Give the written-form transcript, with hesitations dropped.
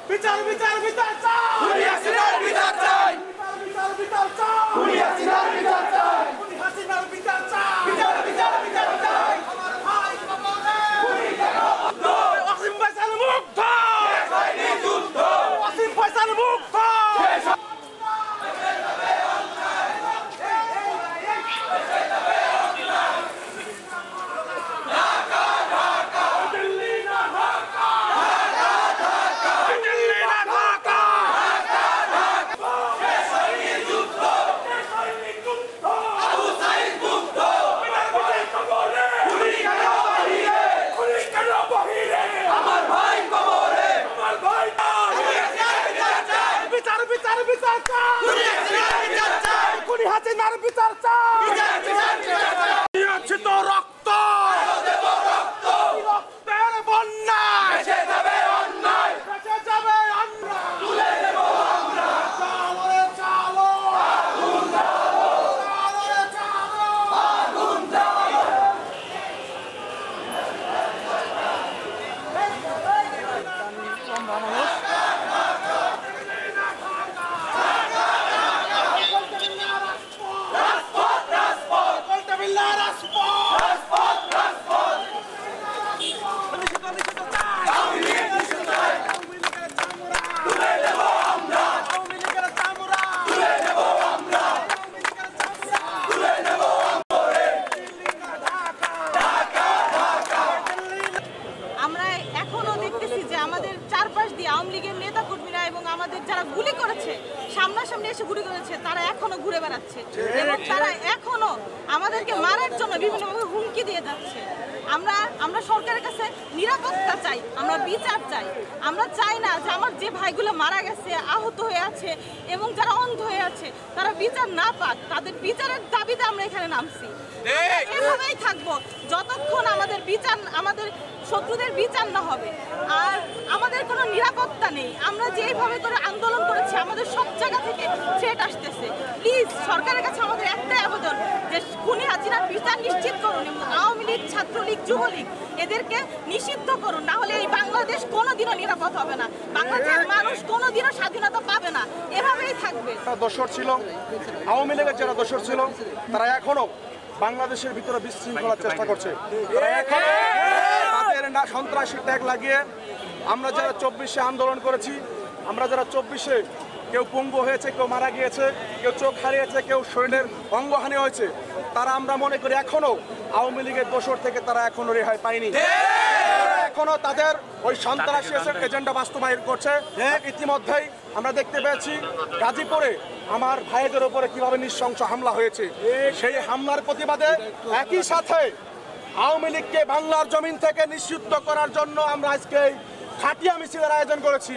বিচার বিচার বিচার চাই খুনি হাসিনার বিচার চাই বিচার বিচার চাই খুনি হাসিনার বিচার চাই খুনি হাসিনার বিচার চাই বিচার বিচার বিচার চাই আমার ভাই কবরে খুনি কেন ওয়াসিম ফয়সাল মুক্ত শেষ হয়নি যুদ্ধ ওয়াসিম ফয়সাল মুক্ত শেষ খুনি হাসিনার বিচার চাই আছে তো রক্ত রক্তের বন্যায় ভেসে যাবে অন্যায় ভেসে যাবে অন্যায় তুলে দেব আমরা চালো রে চালো আগুন জ্বালো চালো রে চালো আগুন জ্বালো আমাদের চারপাশ দিয়ে আওয়ামী লীগের নেতা কর্মীরা এবং আমাদের যারা গুলি করেছে সামনাসামনি এসে গুলি করেছে তারা এখনো ঘুরে বেড়াচ্ছে এবং তারা এখনো আমাদেরকে মারার জন্য বিভিন্নভাবে হুমকি দিয়ে যাচ্ছে। আমরা সরকারের কাছে নিরাপত্তা চাই, আমরা বিচার চাই। আমরা চাই না যে আমার যে ভাইগুলো মারা গেছে, আহত হয়ে আছে এবং যারা অন্ধ হয়ে আছে তারা বিচার না পাক, তাদের বিচারের দাবিতে আমরা এখানে নামছি। এভাবেই থাকবো যতক্ষণ আমাদের বিচার, আমাদের শত্রুদের বিচার না হবে। আর আমাদের কোনো নিরাপত্তা নেই। আমরা যেভাবে করে আন্দোলন করেছি আমাদের সব জায়গা থেকে থ্রেট আসতেছে। প্লিজ সরকারের কাছে আমাদের একটাই আবেদন যে খুনি হাসিনার বিচার নিশ্চিত করুন এবং আওয়ামী লীগ, ছাত্রলীগ, যুবলীগ এদেরকে নিষিদ্ধ করুন, না হলে এই বাংলাদেশ কোনোদিনও নিরাপদ হবে না, বাংলাদেশের মানুষ কোনোদিনও স্বাধীনতা পাবে না, এভাবেই থাকবে। দোষর ছিল আওয়ামী লীগের যারা দোষর ছিল তারা এখনো বাংলাদেশের ভিতরে বিশৃঙ্খলার চেষ্টা করছে। তাদের না সন্ত্রাসী ট্যাগ লাগিয়ে আমরা যারা 24-এ আন্দোলন করেছি, আমরা যারা 24-এ কেউ পঙ্গু হয়েছে, কেউ মারা গিয়েছে, কেউ চোখ হারিয়েছে, কেউ শরীরের অঙ্গহানি হয়েছে, তারা আমরা মনে করি এখনো আওয়ামী লীগের দোষর থেকে তারা এখনো রেহাই পায়নি। এখনো তাদের ওই সন্ত্রাসী এজেন্ডা বাস্তবায়ন করছে। ইতিমধ্যেই আমরা দেখতে পেয়েছি গাজীপুরে আমার ভাইদের উপরে কিভাবে নৃশংস হামলা হয়েছে। সেই হামলার প্রতিবাদে একই সাথে আওয়ামী লীগকে বাংলার জমিন থেকে নিষিদ্ধ করার জন্য আমরা আজকে খাটিয়া মিছিলের আয়োজন করেছি।